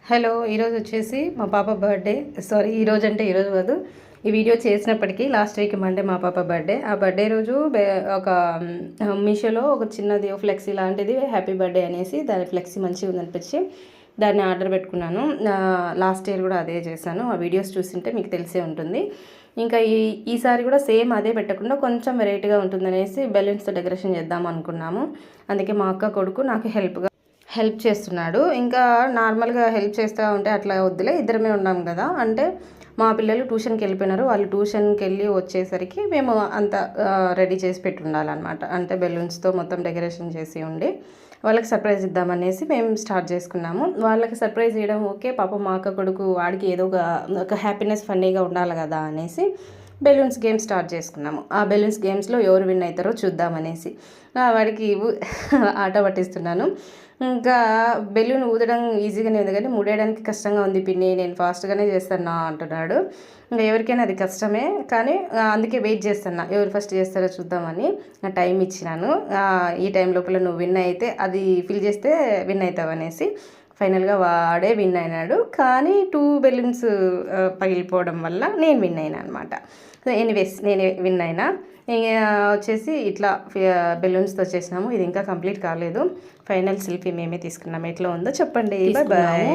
Hello, ఈరోజు వచ్చేసి మా పాప బర్త్డే. ఈరోజు అంటే ఈరోజు కాదు, ఈ వీడియో చేసినప్పటికీ లాస్ట్ వీక్ మండే మా పాప బర్త్డే. ఆ బర్త్డే రోజు ఒక మీషోలో ఒక చిన్నది ఫ్లెక్సీ లాంటిది హ్యాపీ బర్త్డే అనేసి దాని ఫ్లెక్సీ మంచిగా ఉందనిపించి దాన్ని ఆర్డర్ పెట్టుకున్నాను. లాస్ట్ ఇయర్ కూడా అదే చేశాను. ఆ వీడియోస్ చూసింటే మీకు తెలిసే ఉంటుంది. ఇంకా ఈసారి కూడా సేమ్ అదే పెట్టకుండా కొంచెం వెరైటీగా ఉంటుందనేసి బెలూన్స్తో డెకరేషన్ చేద్దాం అనుకున్నాము. అందుకే మా అక్క కొడుకు నాకు హెల్ప్ చేస్తున్నాడు. ఇంకా నార్మల్గా హెల్ప్ చేస్తూ ఉంటే అట్లా వద్దులే, ఇద్దరమే ఉన్నాం కదా అంటే మా పిల్లలు ట్యూషన్కి వెళ్ళిపోయినారు. వాళ్ళు ట్యూషన్కి వెళ్ళి వచ్చేసరికి మేము అంత రెడీ చేసి పెట్టి ఉండాలన్నమాట. అంటే బెలూన్స్తో మొత్తం డెకరేషన్ చేసి ఉండి వాళ్ళకి సర్ప్రైజ్ ఇద్దామనేసి మేము స్టార్ట్ చేసుకున్నాము. వాళ్ళకి సర్ప్రైజ్ ఇవ్వడం ఓకే, పాప మా అక్క కొడుకు వాడికి ఏదో ఒక హ్యాపీనెస్ ఫన్నీగా ఉండాలి కదా అనేసి బెలూన్స్ గేమ్ స్టార్ట్ చేసుకున్నాము. ఆ బెలూన్స్ గేమ్స్లో ఎవరు విన్ అవుతారో చూద్దామనేసి వాడికి ఆట పట్టిస్తున్నాను. ఇంకా బెలూన్ ఊదడం ఈజీగానే ఉంది కానీ ముడేయడానికి కష్టంగా ఉంది పిన్ని, నేను ఫాస్ట్గానే చేస్తాను అంటున్నాడు. ఇంకా ఎవరికైనా అది కష్టమే, కానీ అందుకే వెయిట్ చేస్తున్నా ఎవరు ఫస్ట్ చేస్తారో చూద్దామని టైం ఇచ్చినాను. ఈ టైం లోపల నువ్వు విన్ అయితే అది ఫిల్ చేస్తే విన్ అవుతావు అనేసి ఫైనల్గా వాడే విన్ అయినాడు. కానీ 2 బెలూన్స్ పగిలిపోవడం వల్ల నేను విన్ అయినా అనమాట. సో ఎనీవేస్ నేనే విన్ అయినా. వచ్చేసి ఇట్లా బెలూన్స్తో వచ్చేసినాము. ఇది ఇంకా కంప్లీట్ కాలేదు. ఫైనల్ సెల్ఫీ మేమే తీసుకున్నాము. ఎట్లా ఉందో చెప్పండి. బాయ్.